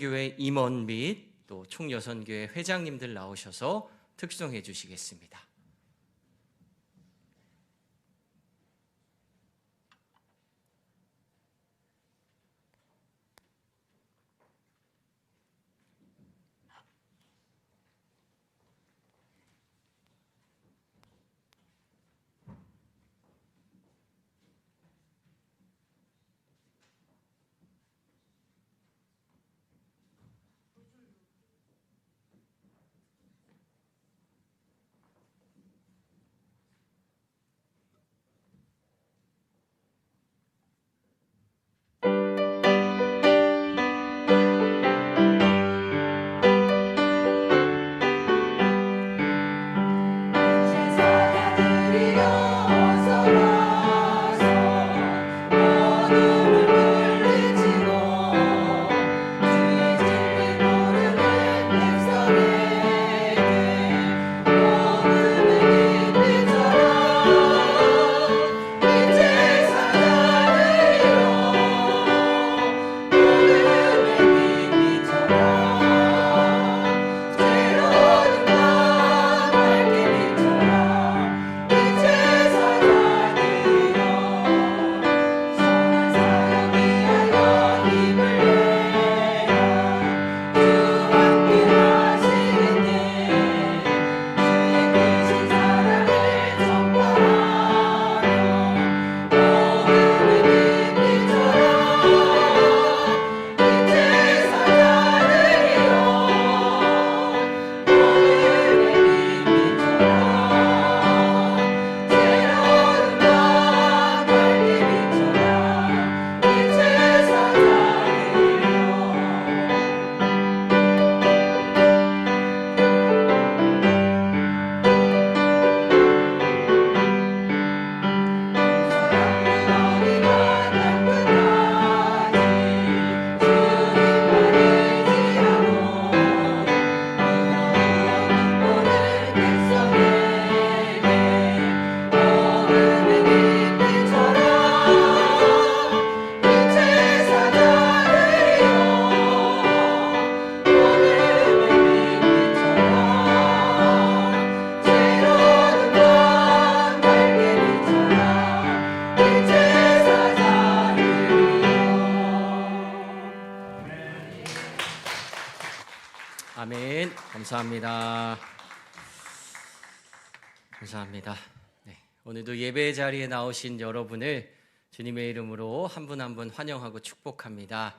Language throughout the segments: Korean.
교회 임원 및 또 총여선교회 회장님들 나오셔서 특송해 주시겠습니다. 아멘. 감사합니다. 감사합니다. 네, 오늘도 예배 자리에 나오신 여러분을 주님의 이름으로 한 분 한 분 환영하고 축복합니다.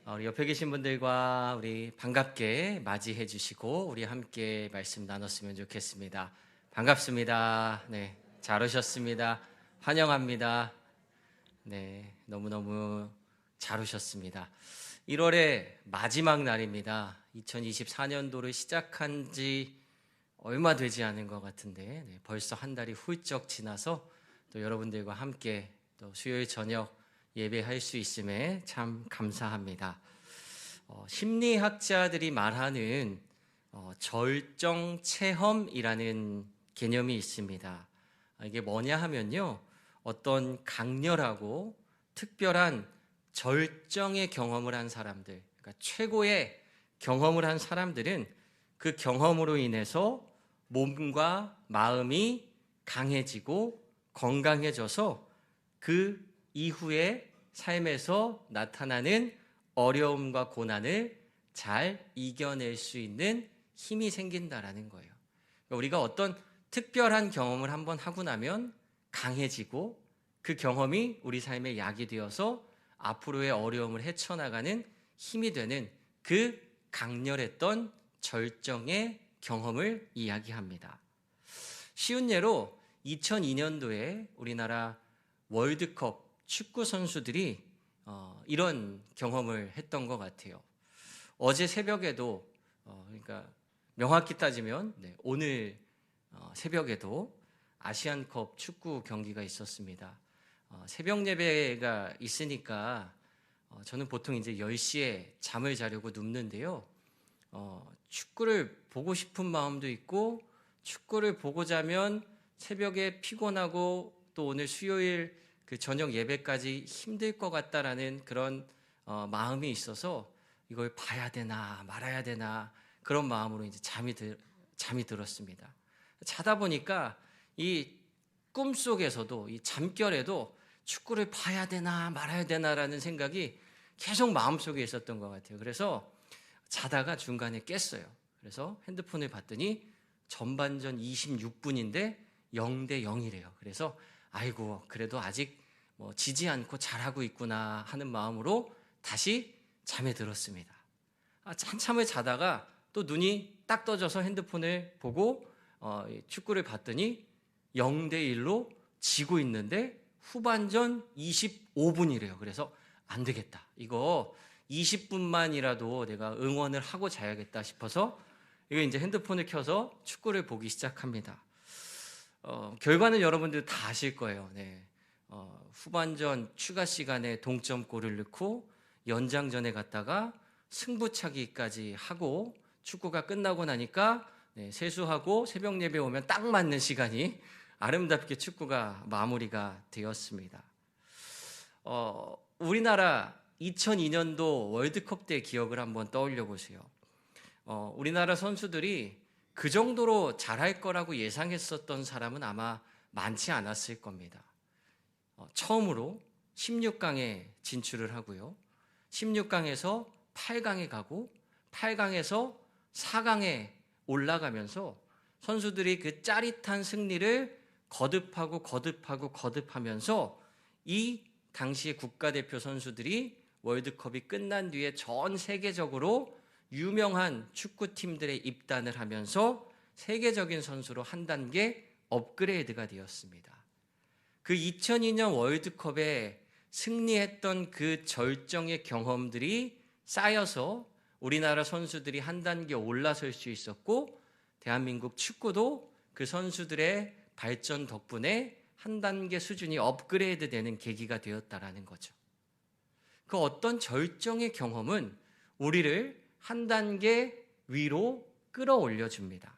우리 옆에 계신 분들과 우리 반갑게 맞이해 주시고 우리 함께 말씀 나눴으면 좋겠습니다. 반갑습니다. 네, 잘 오셨습니다. 환영합니다. 네, 너무너무 잘 오셨습니다. 1월의 마지막 날입니다. 2024년도를 시작한 지 얼마 되지 않은 것 같은데 벌써 한 달이 훌쩍 지나서 또 여러분들과 함께 또 수요일 저녁 예배할 수 있음에 참 감사합니다. 심리학자들이 말하는 절정 체험이라는 개념이 있습니다. 이게 뭐냐 하면요, 어떤 강렬하고 특별한 절정의 경험을 한 사람들, 그러니까 최고의 경험을 한 사람들은 그 경험으로 인해서 몸과 마음이 강해지고 건강해져서 그 이후에 삶에서 나타나는 어려움과 고난을 잘 이겨낼 수 있는 힘이 생긴다라는 거예요. 그러니까 우리가 어떤 특별한 경험을 한번 하고 나면 강해지고 그 경험이 우리 삶의 약이 되어서 앞으로의 어려움을 헤쳐나가는 힘이 되는 그 강렬했던 절정의 경험을 이야기합니다. 쉬운 예로 2002년도에 우리나라 월드컵 축구 선수들이 이런 경험을 했던 것 같아요. 어제 새벽에도 그러니까 명확히 따지면 오늘 새벽에도 아시안컵 축구 경기가 있었습니다. 새벽 예배가 있으니까 저는 보통 이제 10시에 잠을 자려고 눕는데요. 축구를 보고 싶은 마음도 있고 축구를 보고 자면 새벽에 피곤하고 또 오늘 수요일 그 저녁 예배까지 힘들 것 같다라는 그런 마음이 있어서 이걸 봐야 되나 말아야 되나 그런 마음으로 이제 잠이 들었습니다. 자다 보니까 이 꿈속에서도 이 잠결에도 축구를 봐야 되나 말아야 되나라는 생각이 계속 마음속에 있었던 것 같아요. 그래서 자다가 중간에 깼어요. 그래서 핸드폰을 봤더니 전반전 26분인데 0대 0이래요. 그래서 아이고 그래도 아직 지지 않고 잘하고 있구나 하는 마음으로 다시 잠에 들었습니다. 한참을 자다가 또 눈이 딱 떠져서 핸드폰을 보고 축구를 봤더니 0대 1로 지고 있는데 후반전 25분이래요. 그래서 안 되겠다. 이거 20분만이라도 내가 응원을 하고 자야겠다 싶어서 이거 이제 핸드폰을 켜서 축구를 보기 시작합니다. 결과는 여러분들 다 아실 거예요. 네. 후반전 추가 시간에 동점골을 넣고 연장전에 갔다가 승부차기까지 하고 축구가 끝나고 나니까 세수하고 새벽 예배 오면 딱 맞는 시간이 아름답게 축구가 마무리가 되었습니다. 우리나라 2002년도 월드컵 때 기억을 한번 떠올려 보세요. 우리나라 선수들이 그 정도로 잘할 거라고 예상했었던 사람은 아마 많지 않았을 겁니다. 처음으로 16강에 진출을 하고요. 16강에서 8강에 가고 8강에서 4강에 올라가면서 선수들이 그 짜릿한 승리를 거듭하면서 이 당시 국가대표 선수들이 월드컵이 끝난 뒤에 전 세계적으로 유명한 축구팀들에 입단을 하면서 세계적인 선수로 한 단계 업그레이드가 되었습니다. 그 2002년 월드컵에 승리했던 그 절정의 경험들이 쌓여서 우리나라 선수들이 한 단계 올라설 수 있었고 대한민국 축구도 그 선수들의 발전 덕분에 한 단계 수준이 업그레이드 되는 계기가 되었다라는 거죠. 그 어떤 절정의 경험은 우리를 한 단계 위로 끌어올려 줍니다.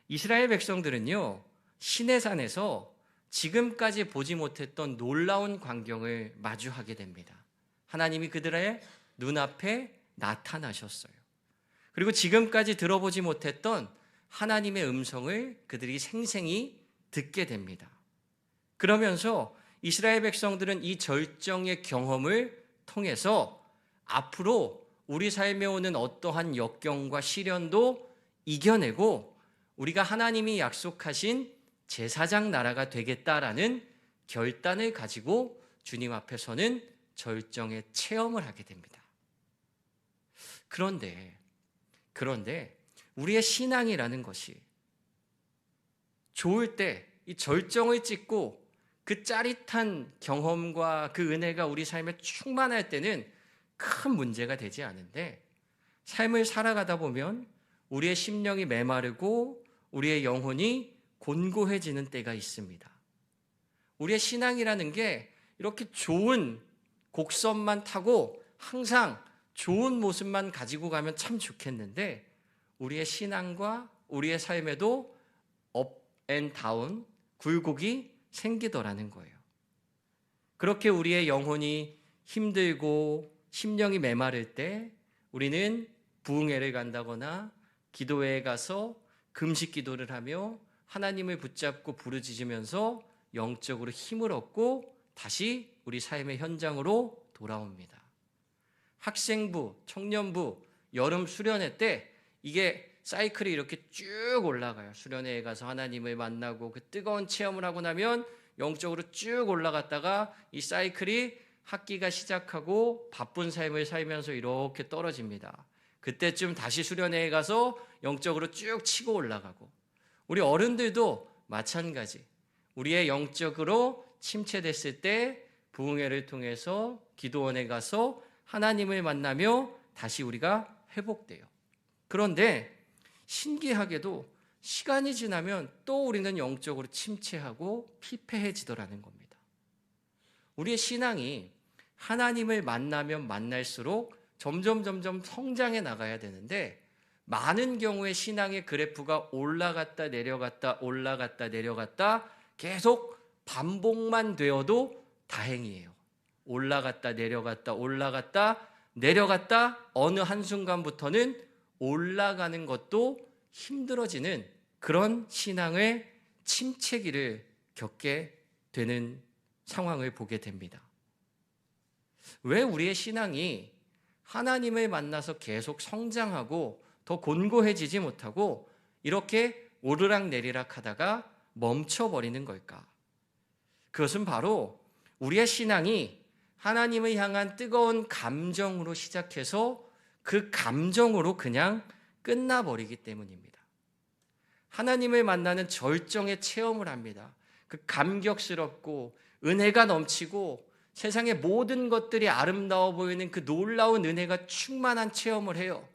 이스라엘 백성들은요, 시내산에서 지금까지 보지 못했던 놀라운 광경을 마주하게 됩니다. 하나님이 그들의 눈앞에 나타나셨어요. 그리고 지금까지 들어보지 못했던 하나님의 음성을 그들이 생생히 듣게 됩니다. 그러면서 이스라엘 백성들은 이 절정의 경험을 통해서 앞으로 우리 삶에 오는 어떠한 역경과 시련도 이겨내고 우리가 하나님이 약속하신 제사장 나라가 되겠다라는 결단을 가지고 주님 앞에서는 절정의 체험을 하게 됩니다. 그런데 우리의 신앙이라는 것이 좋을 때 이 절정을 찍고 그 짜릿한 경험과 그 은혜가 우리 삶에 충만할 때는 큰 문제가 되지 않은데 삶을 살아가다 보면 우리의 심령이 메마르고 우리의 영혼이 곤고해지는 때가 있습니다. 우리의 신앙이라는 게 이렇게 좋은 곡선만 타고 항상 좋은 모습만 가지고 가면 참 좋겠는데 우리의 신앙과 우리의 삶에도 업 앤 다운, 굴곡이 생기더라는 거예요. 그렇게 우리의 영혼이 힘들고 심령이 메마를 때 우리는 부흥회를 간다거나 기도회에 가서 금식 기도를 하며 하나님을 붙잡고 부르짖으면서 영적으로 힘을 얻고 다시 우리 삶의 현장으로 돌아옵니다. 학생부, 청년부, 여름 수련회 때 이게 사이클이 이렇게 쭉 올라가요. 수련회에 가서 하나님을 만나고 그 뜨거운 체험을 하고 나면 영적으로 쭉 올라갔다가 이 사이클이 학기가 시작하고 바쁜 삶을 살면서 이렇게 떨어집니다. 그때쯤 다시 수련회에 가서 영적으로 쭉 치고 올라가고 우리 어른들도 마찬가지. 우리의 영적으로 침체됐을 때 부흥회를 통해서 기도원에 가서 하나님을 만나며 다시 우리가 회복돼요. 그런데 신기하게도 시간이 지나면 또 우리는 영적으로 침체하고 피폐해지더라는 겁니다. 우리의 신앙이 하나님을 만나면 만날수록 점점 성장해 나가야 되는데 많은 경우에 신앙의 그래프가 올라갔다 내려갔다 계속 반복만 되어도 다행이에요. 올라갔다 내려갔다 내려갔다 어느 한순간부터는 올라가는 것도 힘들어지는 그런 신앙의 침체기를 겪게 되는 상황을 보게 됩니다. 왜 우리의 신앙이 하나님을 만나서 계속 성장하고 더 곤고해지지 못하고 이렇게 오르락내리락 하다가 멈춰버리는 걸까? 그것은 바로 우리의 신앙이 하나님을 향한 뜨거운 감정으로 시작해서 그 감정으로 그냥 끝나버리기 때문입니다. 하나님을 만나는 절정의 체험을 합니다. 그 감격스럽고 은혜가 넘치고 세상의 모든 것들이 아름다워 보이는 그 놀라운 은혜가 충만한 체험을 해요.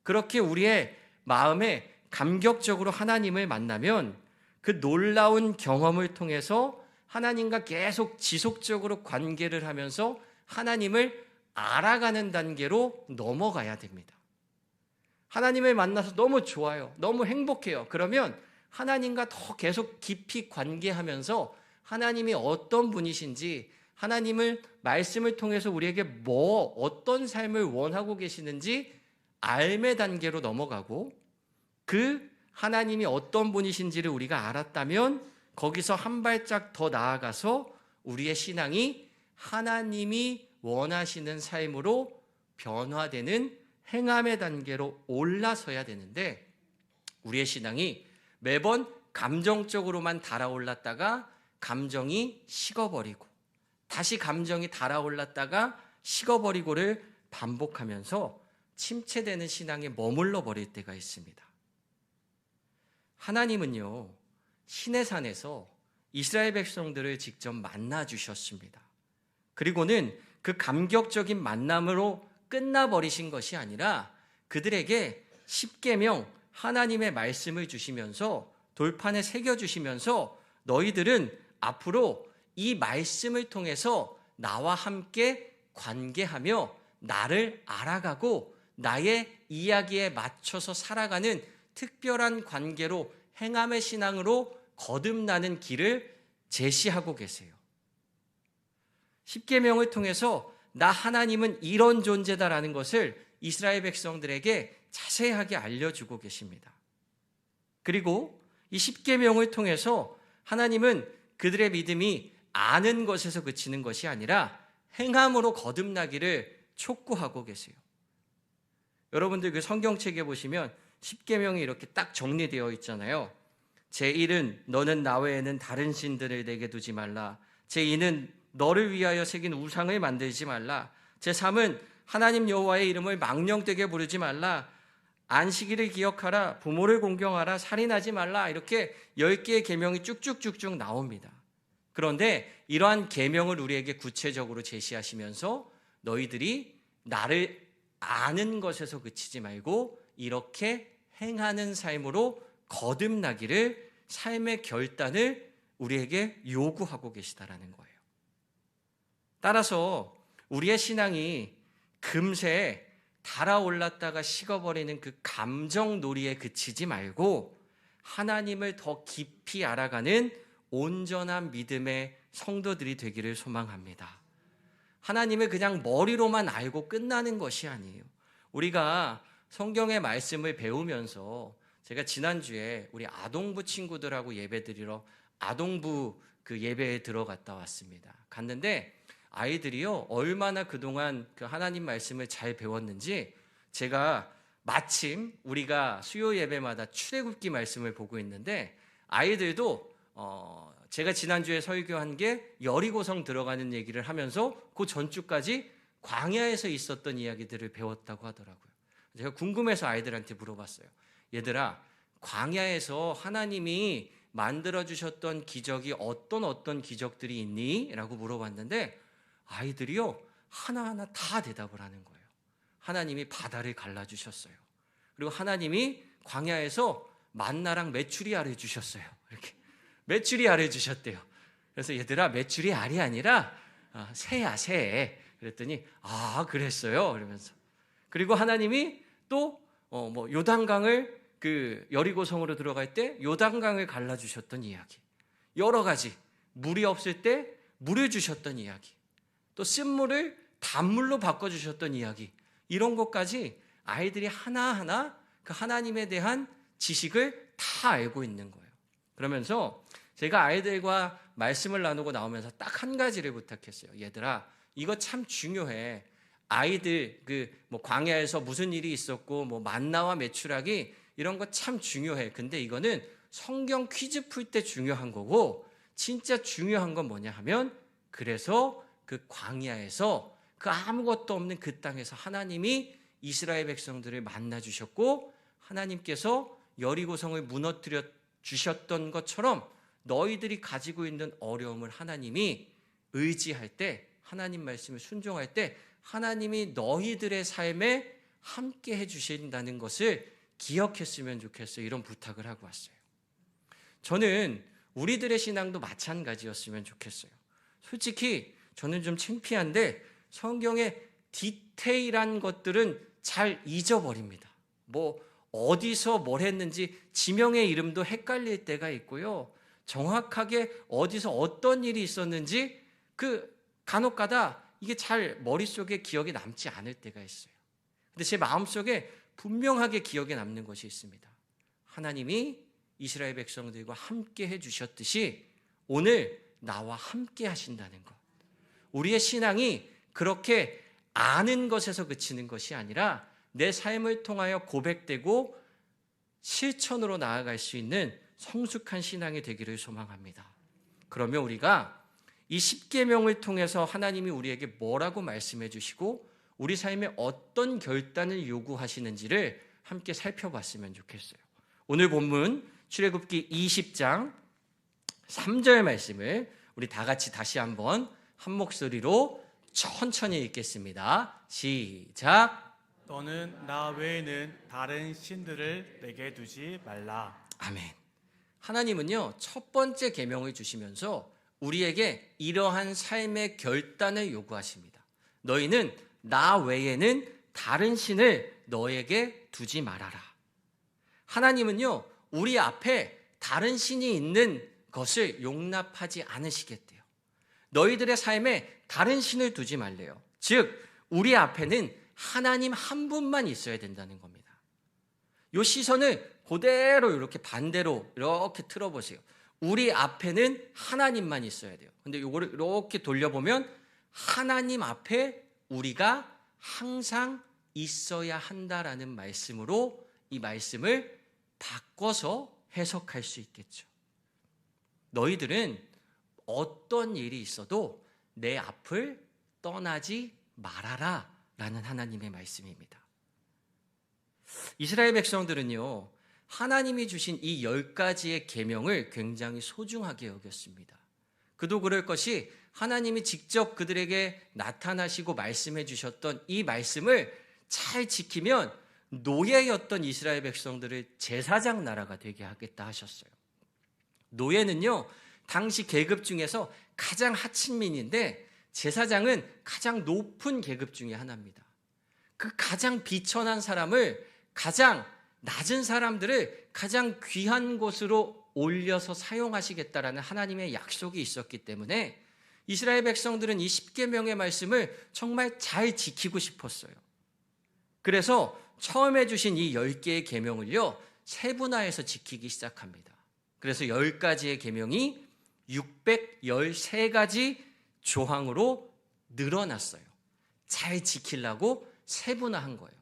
그렇게 우리의 마음에 감격적으로 하나님을 만나면 그 놀라운 경험을 통해서 하나님과 계속 지속적으로 관계를 하면서 하나님을 알아가는 단계로 넘어가야 됩니다. 하나님을 만나서 너무 좋아요. 너무 행복해요. 그러면 하나님과 더 계속 깊이 관계하면서 하나님이 어떤 분이신지, 하나님을 말씀을 통해서 우리에게 어떤 삶을 원하고 계시는지 알매 단계로 넘어가고, 그 하나님이 어떤 분이신지를 우리가 알았다면 거기서 한 발짝 더 나아가서 우리의 신앙이 하나님이 원하시는 삶으로 변화되는 행함의 단계로 올라서야 되는데, 우리의 신앙이 매번 감정적으로만 달아올랐다가 감정이 식어버리고 다시 감정이 달아올랐다가 식어버리고를 반복하면서 침체되는 신앙에 머물러 버릴 때가 있습니다. 하나님은요, 시내산에서 이스라엘 백성들을 직접 만나 주셨습니다. 그리고는 그 감격적인 만남으로 끝나버리신 것이 아니라 그들에게 십계명 하나님의 말씀을 주시면서 돌판에 새겨주시면서 너희들은 앞으로 이 말씀을 통해서 나와 함께 관계하며 나를 알아가고 나의 이야기에 맞춰서 살아가는 특별한 관계로 행함의 신앙으로 거듭나는 길을 제시하고 계세요. 십계명을 통해서 나 하나님은 이런 존재다라는 것을 이스라엘 백성들에게 자세하게 알려주고 계십니다. 그리고 이 십계명을 통해서 하나님은 그들의 믿음이 아는 것에서 그치는 것이 아니라 행함으로 거듭나기를 촉구하고 계세요. 여러분들 그 성경책에 보시면 십계명이 이렇게 딱 정리되어 있잖아요. 제1은 너는 나 외에는 다른 신들을 내게 두지 말라. 제2는 너를 위하여 새긴 우상을 만들지 말라. 제3은 하나님 여호와의 이름을 망령되게 부르지 말라. 안식일을 기억하라. 부모를 공경하라. 살인하지 말라. 이렇게 10개의 계명이 쭉쭉쭉쭉 나옵니다. 그런데 이러한 계명을 우리에게 구체적으로 제시하시면서 너희들이 나를 아는 것에서 그치지 말고 이렇게 행하는 삶으로 거듭나기를, 삶의 결단을 우리에게 요구하고 계시다라는 거예요. 따라서 우리의 신앙이 금세 달아올랐다가 식어버리는 그 감정놀이에 그치지 말고 하나님을 더 깊이 알아가는 온전한 믿음의 성도들이 되기를 소망합니다. 하나님을 그냥 머리로만 알고 끝나는 것이 아니에요. 우리가 성경의 말씀을 배우면서, 제가 지난주에 우리 아동부 친구들하고 예배드리러 아동부 그 예배에 들어갔다 왔습니다. 갔는데 아이들이요, 얼마나 그동안 그 하나님 말씀을 잘 배웠는지, 제가 마침 우리가 수요 예배마다 출애굽기 말씀을 보고 있는데 아이들도 제가 지난주에 설교한 게 여리고성 들어가는 얘기를 하면서 그 전주까지 광야에서 있었던 이야기들을 배웠다고 하더라고요. 제가 궁금해서 아이들한테 물어봤어요. 얘들아, 광야에서 하나님이 만들어주셨던 기적이 어떤 기적들이 있니? 라고 물어봤는데 아이들이요, 하나하나 다 대답을 하는 거예요. 하나님이 바다를 갈라주셨어요. 그리고 하나님이 광야에서 만나랑 메추리알을 주셨어요. 이렇게 메추리알을 주셨대요. 그래서 얘들아, 메추리알이 아니라 새야, 새. 그랬더니 그랬어요. 그러면서, 그리고 하나님이 또 요단강을 그 여리고성으로 들어갈 때 요단강을 갈라주셨던 이야기, 여러 가지, 물이 없을 때 물을 주셨던 이야기, 또 쓴물을 단물로 바꿔주셨던 이야기, 이런 것까지 아이들이 하나하나 그 하나님에 대한 지식을 다 알고 있는 거예요. 그러면서 제가 아이들과 말씀을 나누고 나오면서 딱 한 가지를 부탁했어요. 얘들아, 이거 참 중요해. 아이들 광야에서 무슨 일이 있었고 만나와 메추라기 이런 거 참 중요해. 근데 이거는 성경 퀴즈 풀 때 중요한 거고 진짜 중요한 건 뭐냐 하면 그래서 그 광야에서 그 아무것도 없는 그 땅에서 하나님이 이스라엘 백성들을 만나 주셨고 하나님께서 여리고성을 무너뜨려 주셨던 것처럼 너희들이 가지고 있는 어려움을 하나님이 의지할 때 하나님 말씀을 순종할 때 하나님이 너희들의 삶에 함께 해주신다는 것을 기억했으면 좋겠어요. 이런 부탁을 하고 왔어요. 저는 우리들의 신앙도 마찬가지였으면 좋겠어요. 솔직히 저는 좀 창피한데 성경의 디테일한 것들은 잘 잊어버립니다. 어디서 뭘 했는지 지명의 이름도 헷갈릴 때가 있고요. 정확하게 어디서 어떤 일이 있었는지 간혹가다 이게 잘 머릿속에 기억에 남지 않을 때가 있어요. 근데 제 마음속에 분명하게 기억에 남는 것이 있습니다. 하나님이 이스라엘 백성들과 함께 해주셨듯이 오늘 나와 함께 하신다는 것. 우리의 신앙이 그렇게 아는 것에서 그치는 것이 아니라 내 삶을 통하여 고백되고 실천으로 나아갈 수 있는 성숙한 신앙이 되기를 소망합니다. 그러면 우리가 이 10계명을 통해서 하나님이 우리에게 뭐라고 말씀해 주시고 우리 삶에 어떤 결단을 요구하시는지를 함께 살펴봤으면 좋겠어요. 오늘 본문 출애굽기 20장 3절 말씀을 우리 다 같이 다시 한번 한 목소리로 천천히 읽겠습니다. 시작. 너는 나 외에는 다른 신들을 내게 두지 말라. 아멘. 하나님은요, 첫 번째 계명을 주시면서 우리에게 이러한 삶의 결단을 요구하십니다. 너희는 나 외에는 다른 신을 너에게 두지 말아라. 하나님은요, 우리 앞에 다른 신이 있는 것을 용납하지 않으시겠대요. 너희들의 삶에 다른 신을 두지 말래요. 즉, 우리 앞에는 하나님 한 분만 있어야 된다는 겁니다. 이 시선을 그대로 이렇게 반대로 이렇게 틀어보세요. 우리 앞에는 하나님만 있어야 돼요. 근데 이거를 이렇게 돌려보면 하나님 앞에 우리가 항상 있어야 한다라는 말씀으로 이 말씀을 바꿔서 해석할 수 있겠죠. 너희들은 어떤 일이 있어도 내 앞을 떠나지 말아라 라는 하나님의 말씀입니다. 이스라엘 백성들은요, 하나님이 주신 이 10가지의 계명을 굉장히 소중하게 여겼습니다. 그도 그럴 것이 하나님이 직접 그들에게 나타나시고 말씀해 주셨던 이 말씀을 잘 지키면 노예였던 이스라엘 백성들을 제사장 나라가 되게 하겠다 하셨어요. 노예는요, 당시 계급 중에서 가장 하층민인데 제사장은 가장 높은 계급 중에 하나입니다. 그 가장 비천한 사람을 가장 낮은 사람들을 가장 귀한 곳으로 올려서 사용하시겠다라는 하나님의 약속이 있었기 때문에 이스라엘 백성들은 이 10계명의 말씀을 정말 잘 지키고 싶었어요. 그래서 처음에 주신 이 10개의 계명을요, 세분화해서 지키기 시작합니다. 그래서 10가지의 계명이 613가지 조항으로 늘어났어요. 잘 지키려고 세분화한 거예요.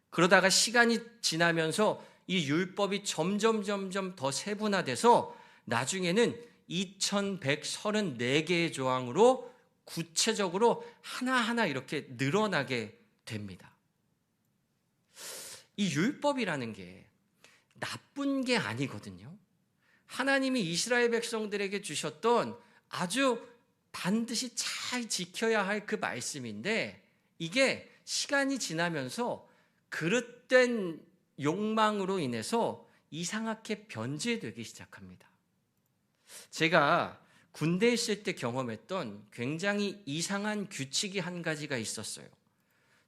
그러다가 시간이 지나면서 이 율법이 점점 더 세분화돼서 나중에는 2134개의 조항으로 구체적으로 하나하나 이렇게 늘어나게 됩니다. 이 율법이라는 게 나쁜 게 아니거든요. 하나님이 이스라엘 백성들에게 주셨던 아주 반드시 잘 지켜야 할 그 말씀인데 이게 시간이 지나면서 그릇된 욕망으로 인해서 이상하게 변질되기 시작합니다. 제가 군대에 있을 때 경험했던 굉장히 이상한 규칙이 한 가지가 있었어요.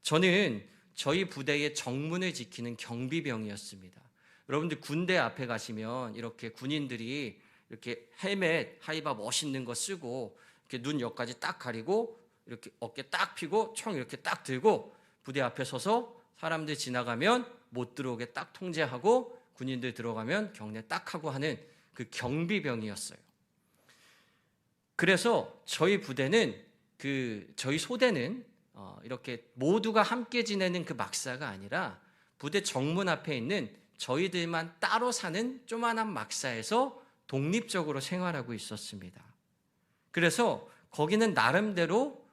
저는 저희 부대의 정문을 지키는 경비병이었습니다. 여러분들 군대 앞에 가시면 이렇게 군인들이 이렇게 헬멧, 하이바 멋있는 거 쓰고 이렇게 눈 여기까지 딱 가리고 이렇게 어깨 딱 펴고 총 이렇게 딱 들고 부대 앞에 서서 사람들 지나가면 못 들어오게 딱 통제하고 군인들 들어가면 경례 딱 하고 하는 그 경비병이었어요. 그래서 저희 부대는 저희 소대는 이렇게 모두가 함께 지내는 그 막사가 아니라 부대 정문 앞에 있는 저희들만 따로 사는 조만한 막사에서 독립적으로 생활하고 있었습니다. 그래서 거기는 나름대로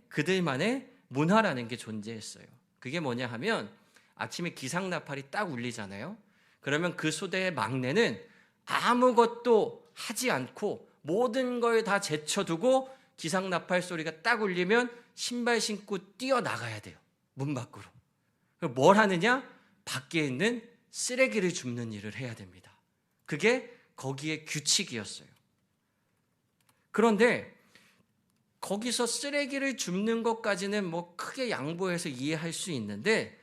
그들만의 문화라는 게 존재했어요. 그게 뭐냐 하면 아침에 기상나팔이 딱 울리잖아요. 그러면 그 소대의 막내는 아무것도 하지 않고 모든 걸 다 제쳐두고 기상나팔 소리가 딱 울리면 신발 신고 뛰어나가야 돼요. 문 밖으로. 뭘 하느냐? 밖에 있는 쓰레기를 줍는 일을 해야 됩니다. 그게 거기에 규칙이었어요. 그런데 거기서 쓰레기를 줍는 것까지는 뭐 크게 양보해서 이해할 수 있는데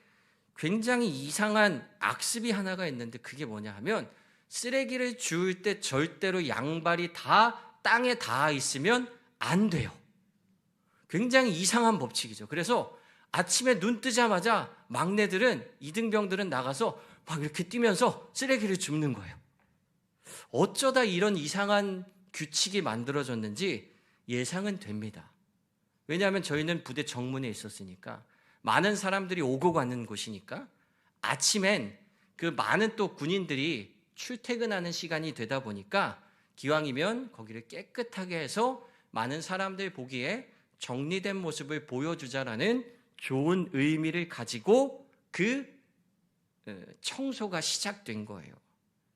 굉장히 이상한 악습이 하나가 있는데 그게 뭐냐 하면 쓰레기를 주울 때 절대로 양발이 다 땅에 닿아 있으면 안 돼요. 굉장히 이상한 법칙이죠. 그래서 아침에 눈 뜨자마자 막내들은 이등병들은 나가서 막 이렇게 뛰면서 쓰레기를 줍는 거예요. 어쩌다 이런 이상한 규칙이 만들어졌는지 예상은 됩니다. 왜냐하면 저희는 부대 정문에 있었으니까 많은 사람들이 오고 가는 곳이니까 아침엔 그 많은 또 군인들이 출퇴근하는 시간이 되다 보니까 기왕이면 거기를 깨끗하게 해서 많은 사람들 보기에 정리된 모습을 보여주자라는 좋은 의미를 가지고 그 청소가 시작된 거예요.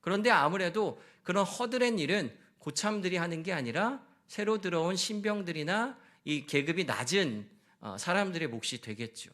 그런데 아무래도 그런 허드렛 일은 고참들이 하는 게 아니라 새로 들어온 신병들이나 이 계급이 낮은 사람들의 몫이 되겠죠.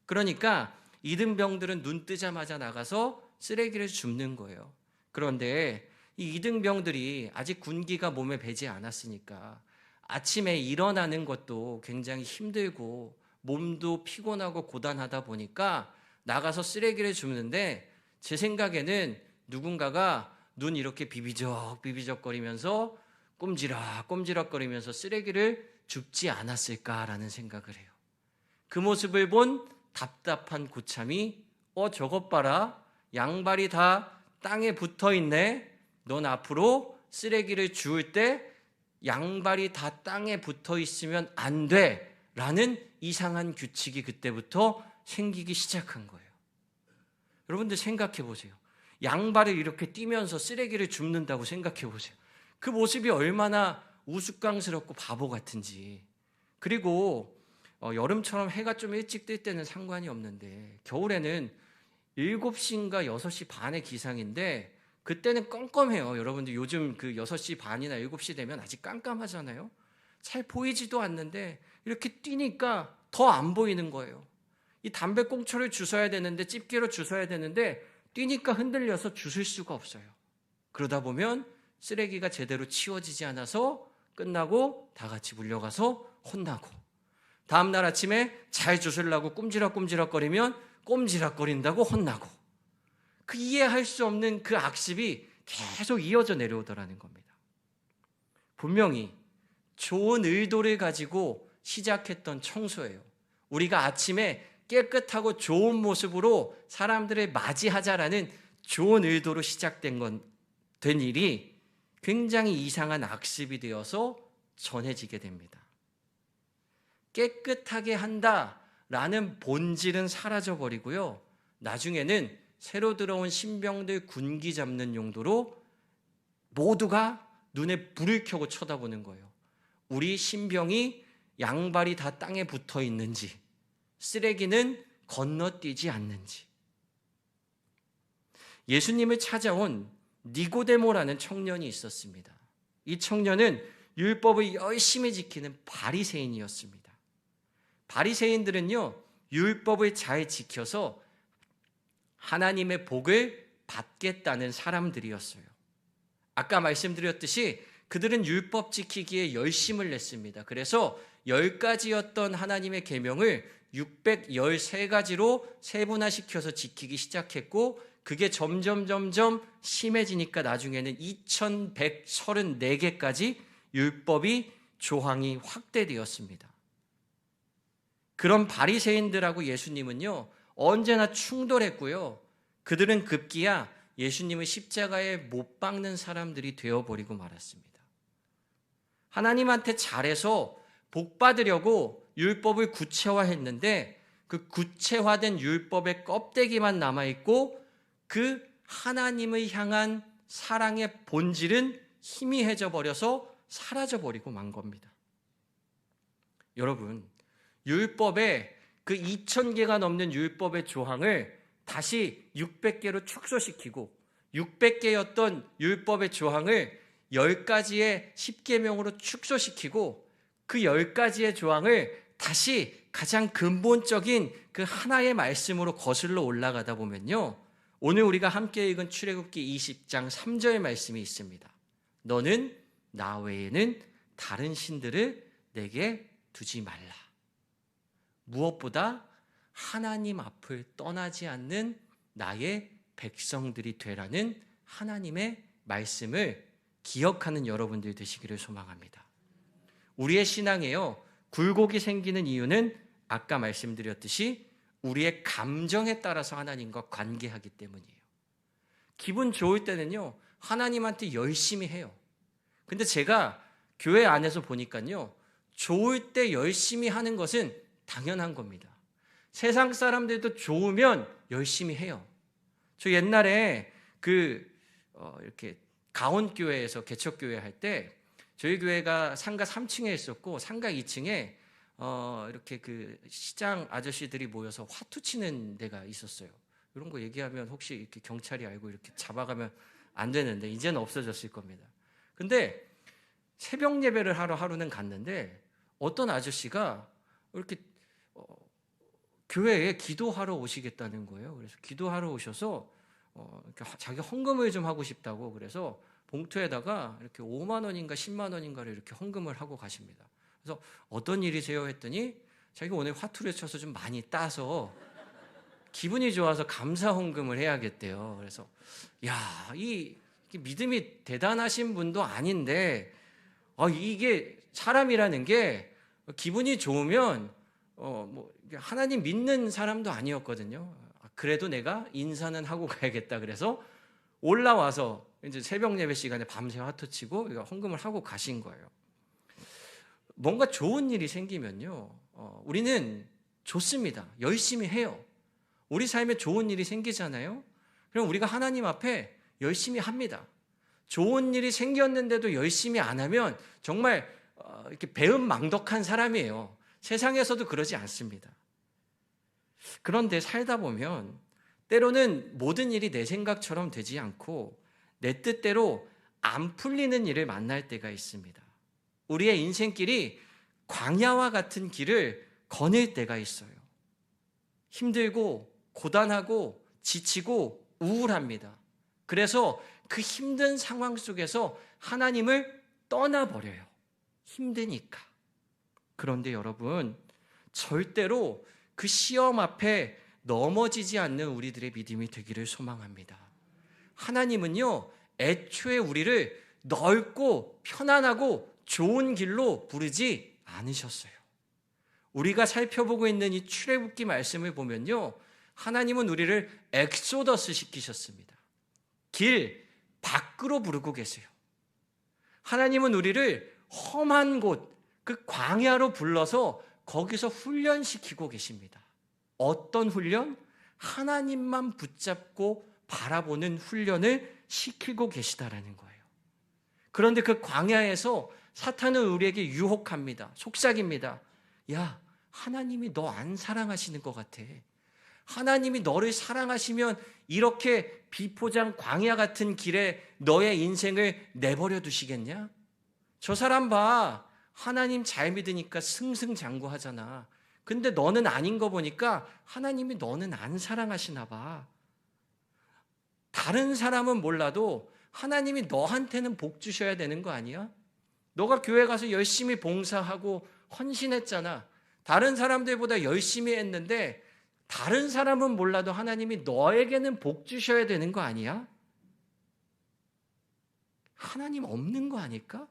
그러니까 이등병들은 눈 뜨자마자 나가서 쓰레기를 줍는 거예요. 그런데 이 이등병들이 아직 군기가 몸에 배지 않았으니까 아침에 일어나는 것도 굉장히 힘들고 몸도 피곤하고 고단하다 보니까 나가서 쓰레기를 줍는데 제 생각에는 누군가가 눈 이렇게 비비적거리면서 꼼지락꼼지락거리면서 쓰레기를 줍지 않았을까라는 생각을 해요. 그 모습을 본 답답한 고참이 저것 봐라. 양발이 다 땅에 붙어있네. 넌 앞으로 쓰레기를 주울 때 양발이 다 땅에 붙어있으면 안 돼. 라는 이상한 규칙이 그때부터 생기기 시작한 거예요. 여러분들 생각해 보세요. 양발을 이렇게 뛰면서 쓰레기를 줍는다고 생각해 보세요. 그 모습이 얼마나 우스꽝스럽고 바보 같은지. 그리고 여름처럼 해가 좀 일찍 뜰 때는 상관이 없는데 겨울에는 7시인가 6시 반의 기상인데 그때는 껌껌해요. 여러분들 요즘 그 6시 반이나 7시 되면 아직 깜깜하잖아요. 잘 보이지도 않는데 이렇게 뛰니까 더 안 보이는 거예요. 이 담배꽁초를 주워야 되는데 집게로 주워야 되는데 뛰니까 흔들려서 주술 수가 없어요. 그러다 보면 쓰레기가 제대로 치워지지 않아서 끝나고 다 같이 물려가서 혼나고 다음날 아침에 잘 주술라고 꼼지락꼼지락거리면 꼼지락거린다고 혼나고 그 이해할 수 없는 그 악습이 계속 이어져 내려오더라는 겁니다. 분명히 좋은 의도를 가지고 시작했던 청소예요. 우리가 아침에 깨끗하고 좋은 모습으로 사람들을 맞이하자라는 좋은 의도로 시작된 일이 굉장히 이상한 악습이 되어서 전해지게 됩니다. 깨끗하게 한다라는 본질은 사라져버리고요. 나중에는 새로 들어온 신병들 군기 잡는 용도로 모두가 눈에 불을 켜고 쳐다보는 거예요. 우리 신병이 양발이 다 땅에 붙어 있는지, 쓰레기는 건너뛰지 않는지. 예수님을 찾아온 니고데모라는 청년이 있었습니다. 이 청년은 율법을 열심히 지키는 바리새인이었습니다. 바리새인들은요, 율법을 잘 지켜서 하나님의 복을 받겠다는 사람들이었어요. 아까 말씀드렸듯이 그들은 율법 지키기에 열심을 냈습니다. 그래서 10가지였던 하나님의 계명을 613가지로 세분화시켜서 지키기 시작했고 그게 점점 심해지니까 나중에는 2134개까지 율법이 조항이 확대되었습니다. 그런 바리새인들하고 예수님은요, 언제나 충돌했고요. 그들은 급기야 예수님을 십자가에 못 박는 사람들이 되어버리고 말았습니다. 하나님한테 잘해서 복 받으려고 율법을 구체화했는데 그 구체화된 율법의 껍데기만 남아있고 그 하나님을 향한 사랑의 본질은 희미해져 버려서 사라져 버리고 만 겁니다. 여러분, 율법의 그 2000개가 넘는 율법의 조항을 다시 600개로 축소시키고 600개였던 율법의 조항을 10가지의 10계명으로 축소시키고 그 10가지의 조항을 다시 가장 근본적인 그 하나의 말씀으로 거슬러 올라가다 보면요, 오늘 우리가 함께 읽은 출애굽기 20장 3절 말씀이 있습니다. 너는 나 외에는 다른 신들을 내게 두지 말라. 무엇보다 하나님 앞을 떠나지 않는 나의 백성들이 되라는 하나님의 말씀을 기억하는 여러분들 되시기를 소망합니다. 우리의 신앙에요, 굴곡이 생기는 이유는 아까 말씀드렸듯이 우리의 감정에 따라서 하나님과 관계하기 때문이에요. 기분 좋을 때는요, 하나님한테 열심히 해요. 근데 제가 교회 안에서 보니까요, 좋을 때 열심히 하는 것은 당연한 겁니다. 세상 사람들도 좋으면 열심히 해요. 저 옛날에 이렇게 가온교회에서 개척교회 할 때 저희 교회가 상가 3층에 있었고 상가 2층에 이렇게 그 시장 아저씨들이 모여서 화투 치는 데가 있었어요. 이런 거 얘기하면 혹시 이렇게 경찰이 알고 이렇게 잡아가면 안 되는데 이제는 없어졌을 겁니다. 근데 새벽 예배를 하러 하루는 갔는데 어떤 아저씨가 이렇게 교회에 기도하러 오시겠다는 거예요. 그래서 기도하러 오셔서 자기 헌금을 좀 하고 싶다고 그래서 봉투에다가 이렇게 5만 원인가 10만 원인가를 이렇게 헌금을 하고 가십니다. 그래서 어떤 일이세요 했더니 자기가 오늘 화투를 쳐서 좀 많이 따서 기분이 좋아서 감사 헌금을 해야겠대요. 그래서 이 믿음이 대단하신 분도 아닌데 이게 사람이라는 게 기분이 좋으면 하나님 믿는 사람도 아니었거든요. 그래도 내가 인사는 하고 가야겠다. 그래서 올라와서 이제 새벽 예배 시간에 밤새 화투 치고 헌금을 하고 가신 거예요. 뭔가 좋은 일이 생기면요, 우리는 좋습니다. 열심히 해요. 우리 삶에 좋은 일이 생기잖아요. 그럼 우리가 하나님 앞에 열심히 합니다. 좋은 일이 생겼는데도 열심히 안 하면 정말 이렇게 배은망덕한 사람이에요. 세상에서도 그러지 않습니다. 그런데 살다 보면 때로는 모든 일이 내 생각처럼 되지 않고 내 뜻대로 안 풀리는 일을 만날 때가 있습니다. 우리의 인생길이 광야와 같은 길을 거닐 때가 있어요. 힘들고 고단하고 지치고 우울합니다. 그래서 그 힘든 상황 속에서 하나님을 떠나버려요. 힘드니까. 그런데 여러분, 절대로 그 시험 앞에 넘어지지 않는 우리들의 믿음이 되기를 소망합니다. 하나님은요, 애초에 우리를 넓고 편안하고 좋은 길로 부르지 않으셨어요. 우리가 살펴보고 있는 이 출애굽기 말씀을 보면요, 하나님은 우리를 엑소더스 시키셨습니다. 길 밖으로 부르고 계세요. 하나님은 우리를 험한 곳, 그 광야로 불러서 거기서 훈련시키고 계십니다. 어떤 훈련? 하나님만 붙잡고 바라보는 훈련을 시키고 계시다라는 거예요. 그런데 그 광야에서 사탄은 우리에게 유혹합니다. 속삭입니다. 야, 하나님이 너 안 사랑하시는 것 같아. 하나님이 너를 사랑하시면 이렇게 비포장 광야 같은 길에 너의 인생을 내버려 두시겠냐? 저 사람 봐. 하나님 잘 믿으니까 승승장구하잖아. 근데 너는 아닌 거 보니까 하나님이 너는 안 사랑하시나 봐. 다른 사람은 몰라도 하나님이 너한테는 복 주셔야 되는 거 아니야? 너가 교회 가서 열심히 봉사하고 헌신했잖아. 다른 사람들보다 열심히 했는데 다른 사람은 몰라도 하나님이 너에게는 복 주셔야 되는 거 아니야? 하나님 없는 거 아닐까?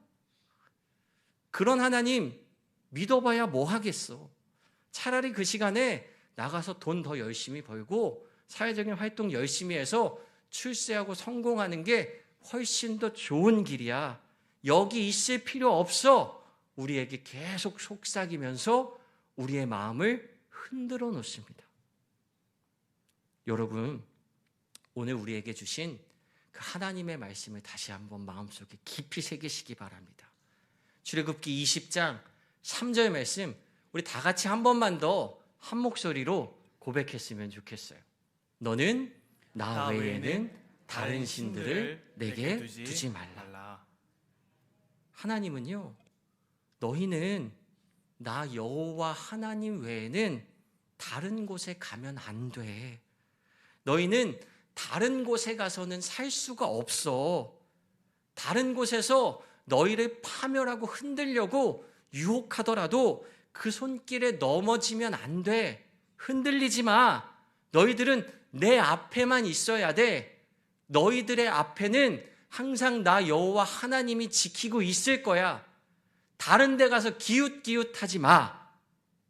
그런 하나님 믿어봐야 뭐 하겠어? 차라리 그 시간에 나가서 돈 더 열심히 벌고 사회적인 활동 열심히 해서 출세하고 성공하는 게 훨씬 더 좋은 길이야. 여기 있을 필요 없어. 우리에게 계속 속삭이면서 우리의 마음을 흔들어 놓습니다. 여러분, 오늘 우리에게 주신 그 하나님의 말씀을 다시 한번 마음속에 깊이 새기시기 바랍니다. 출애굽기 20장 3절 말씀, 우리 다 같이 한 번만 더 한 목소리로 고백했으면 좋겠어요. 너는 나 외에는 다른 신들을 내게 두지 말라. 하나님은요, 너희는 나 여호와 하나님 외에는 다른 곳에 가면 안 돼. 너희는 다른 곳에 가서는 살 수가 없어. 다른 곳에서 너희를 파멸하고 흔들려고 유혹하더라도 그 손길에 넘어지면 안 돼. 흔들리지 마. 너희들은 내 앞에만 있어야 돼. 너희들의 앞에는 항상 나 여호와 하나님이 지키고 있을 거야. 다른 데 가서 기웃기웃하지 마.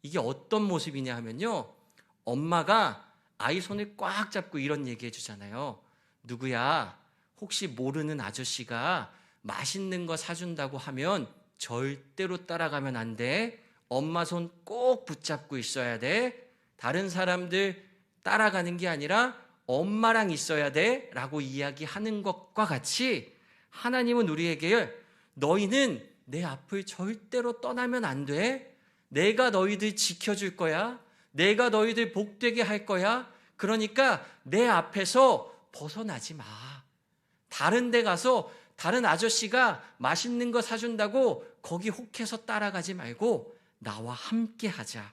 이게 어떤 모습이냐 하면요, 엄마가 아이 손을 꽉 잡고 이런 얘기해 주잖아요. 누구야, 혹시 모르는 아저씨가 맛있는 거 사준다고 하면 절대로 따라가면 안 돼. 엄마 손 꼭 붙잡고 있어야 돼. 다른 사람들 따라가는 게 아니라 엄마랑 있어야 돼 라고 이야기하는 것과 같이 하나님은 우리에게 너희는 내 앞을 절대로 떠나면 안 돼. 내가 너희들 지켜줄 거야. 내가 너희들 복되게 할 거야. 그러니까 내 앞에서 벗어나지 마. 다른 데 가서 다른 아저씨가 맛있는 거 사준다고 거기 혹해서 따라가지 말고 나와 함께 하자.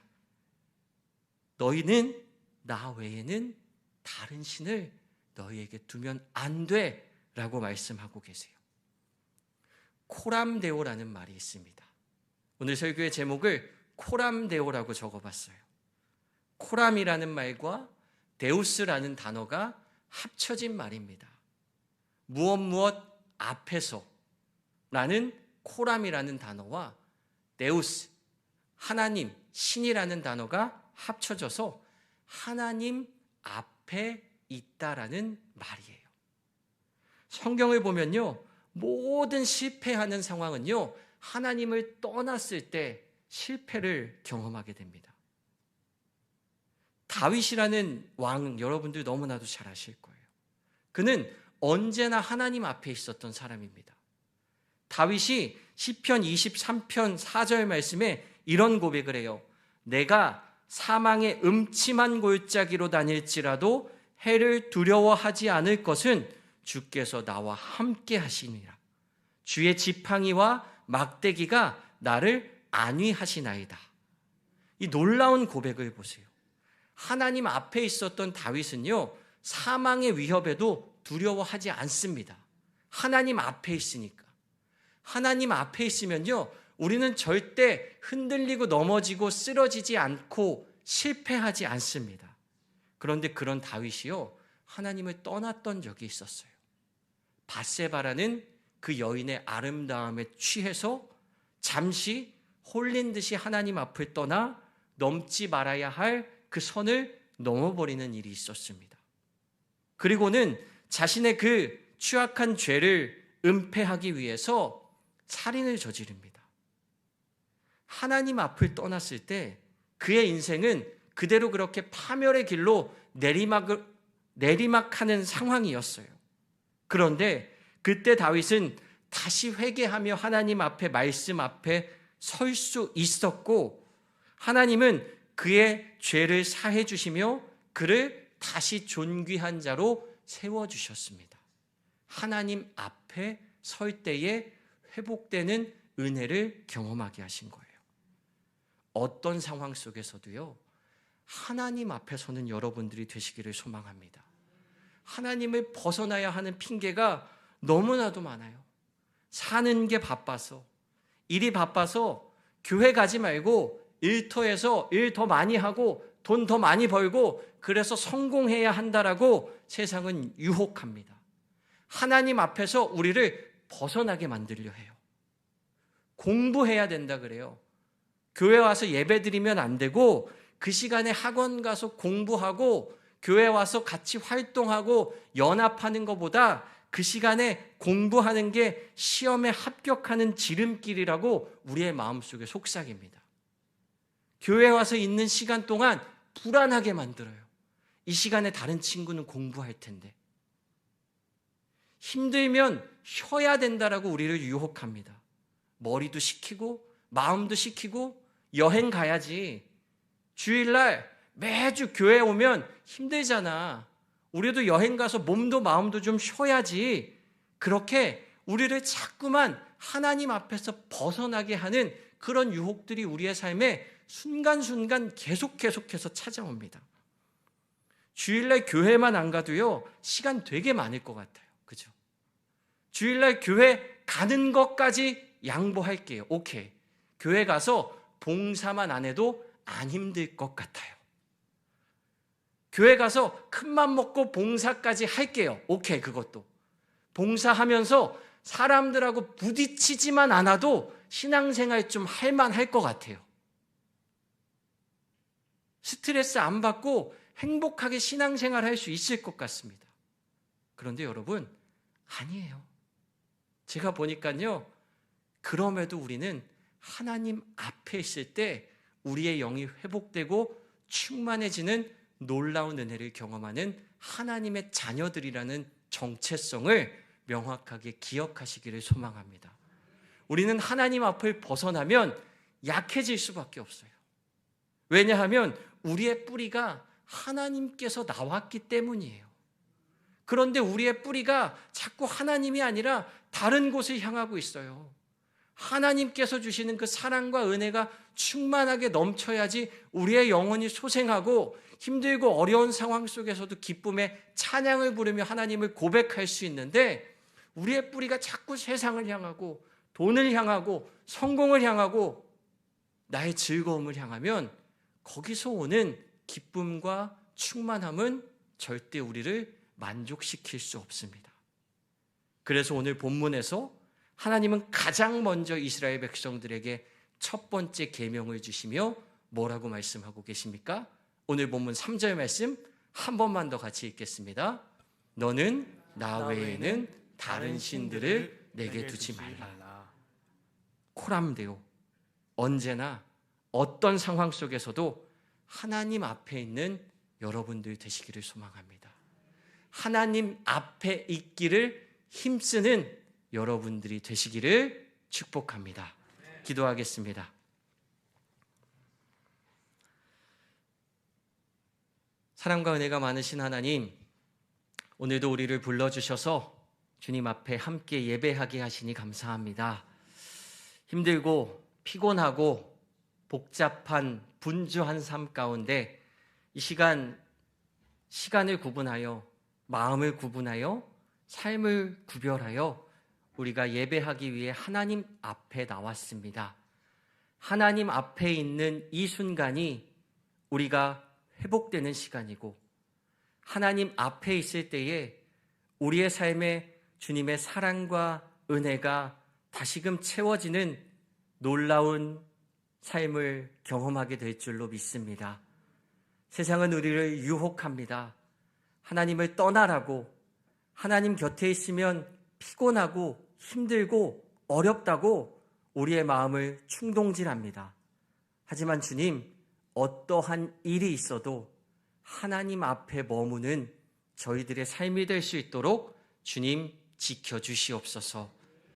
너희는 나 외에는 다른 신을 너희에게 두면 안 돼 라고 말씀하고 계세요. 코람데오라는 말이 있습니다. 오늘 설교의 제목을 코람데오라고 적어봤어요. 코람이라는 말과 데우스라는 단어가 합쳐진 말입니다. 무엇 앞에서 라는 코람이라는 단어와 데우스, 하나님, 신이라는 단어가 합쳐져서 하나님 앞에 있다라는 말이에요. 성경을 보면요, 모든 실패하는 상황은요, 하나님을 떠났을 때 실패를 경험하게 됩니다. 다윗이라는 왕, 여러분들 너무나도 잘 아실 거예요. 그는 언제나 하나님 앞에 있었던 사람입니다. 다윗이 시편 23편 4절 말씀에 이런 고백을 해요. 내가 사망의 음침한 골짜기로 다닐지라도 해를 두려워하지 않을 것은 주께서 나와 함께 하시니라. 주의 지팡이와 막대기가 나를 안위하시나이다. 이 놀라운 고백을 보세요. 하나님 앞에 있었던 다윗은요, 사망의 위협에도 두려워하지 않습니다. 하나님 앞에 있으니까. 하나님 앞에 있으면요, 우리는 절대 흔들리고 넘어지고 쓰러지지 않고 실패하지 않습니다. 그런데 그런 다윗이요, 하나님을 떠났던 적이 있었어요. 밧세바라는 그 여인의 아름다움에 취해서 잠시 홀린 듯이 하나님 앞을 떠나 넘지 말아야 할 그 선을 넘어버리는 일이 있었습니다. 그리고는 자신의 그 취악한 죄를 은폐하기 위해서 살인을 저지릅니다. 하나님 앞을 떠났을 때 그의 인생은 그대로 그렇게 파멸의 길로 내리막하는 상황이었어요. 그런데 그때 다윗은 다시 회개하며 하나님 앞에, 말씀 앞에 설 수 있었고, 하나님은 그의 죄를 사해 주시며 그를 다시 존귀한 자로 세워주셨습니다. 하나님 앞에 설 때에 회복되는 은혜를 경험하게 하신 거예요. 어떤 상황 속에서도요, 하나님 앞에 서는 여러분들이 되시기를 소망합니다. 하나님을 벗어나야 하는 핑계가 너무나도 많아요. 사는 게 바빠서, 일이 바빠서 교회 가지 말고 일터에서 일 더 많이 하고 돈 더 많이 벌고 그래서 성공해야 한다라고 세상은 유혹합니다. 하나님 앞에서 우리를 벗어나게 만들려 해요. 공부해야 된다 그래요. 교회 와서 예배 드리면 안 되고 그 시간에 학원 가서 공부하고 교회 와서 같이 활동하고 연합하는 것보다 그 시간에 공부하는 게 시험에 합격하는 지름길이라고 우리의 마음속에 속삭입니다. 교회 와서 있는 시간 동안 불안하게 만들어요. 이 시간에 다른 친구는 공부할 텐데. 힘들면 쉬어야 된다라고 우리를 유혹합니다. 머리도 식히고 마음도 식히고 여행 가야지. 주일날 매주 교회 오면 힘들잖아. 우리도 여행 가서 몸도 마음도 좀 쉬어야지. 그렇게 우리를 자꾸만 하나님 앞에서 벗어나게 하는 그런 유혹들이 우리의 삶에 순간순간 계속해서 찾아옵니다. 주일날 교회만 안 가도요, 시간 되게 많을 것 같아요. 그죠? 주일날 교회 가는 것까지 양보할게요. 오케이. 교회 가서 봉사만 안 해도 안 힘들 것 같아요. 교회 가서 큰맘 먹고 봉사까지 할게요. 오케이, 그것도. 봉사하면서 사람들하고 부딪히지만 않아도 신앙생활 좀 할만할 것 같아요. 스트레스 안 받고 행복하게 신앙생활 할 수 있을 것 같습니다. 그런데 여러분, 아니에요. 제가 보니까요, 그럼에도 우리는 하나님 앞에 있을 때 우리의 영이 회복되고 충만해지는 놀라운 은혜를 경험하는 하나님의 자녀들이라는 정체성을 명확하게 기억하시기를 소망합니다. 우리는 하나님 앞을 벗어나면 약해질 수밖에 없어요. 왜냐하면 우리의 뿌리가 하나님께서 나왔기 때문이에요. 그런데 우리의 뿌리가 자꾸 하나님이 아니라 다른 곳을 향하고 있어요. 하나님께서 주시는 그 사랑과 은혜가 충만하게 넘쳐야지 우리의 영혼이 소생하고 힘들고 어려운 상황 속에서도 기쁨의 찬양을 부르며 하나님을 고백할 수 있는데, 우리의 뿌리가 자꾸 세상을 향하고 돈을 향하고 성공을 향하고 나의 즐거움을 향하면 거기서 오는 기쁨과 충만함은 절대 우리를 만족시킬 수 없습니다. 그래서 오늘 본문에서 하나님은 가장 먼저 이스라엘 백성들에게 첫 번째 계명을 주시며 뭐라고 말씀하고 계십니까? 오늘 본문 3절 말씀 한 번만 더 같이 읽겠습니다. 너는 나 외에는 다른 신들을 내게 두지 말라. 코람데오, 언제나 어떤 상황 속에서도 하나님 앞에 있는 여러분들 되시기를 소망합니다. 하나님 앞에 있기를 힘쓰는 여러분들이 되시기를 축복합니다. 기도하겠습니다. 사랑과 은혜가 많으신 하나님, 오늘도 우리를 불러주셔서 주님 앞에 함께 예배하게 하시니 감사합니다. 힘들고 피곤하고 복잡한 분주한 삶 가운데 이 시간을 구분하여 마음을 구분하여 삶을 구별하여 우리가 예배하기 위해 하나님 앞에 나왔습니다. 하나님 앞에 있는 이 순간이 우리가 회복되는 시간이고, 하나님 앞에 있을 때에 우리의 삶에 주님의 사랑과 은혜가 다시금 채워지는 놀라운 삶을 경험하게 될 줄로 믿습니다. 세상은 우리를 유혹합니다. 하나님을 떠나라고, 하나님 곁에 있으면 피곤하고 힘들고 어렵다고 우리의 마음을 충동질합니다. 하지만 주님, 어떠한 일이 있어도 하나님 앞에 머무는 저희들의 삶이 될 수 있도록 주님 지켜주시옵소서.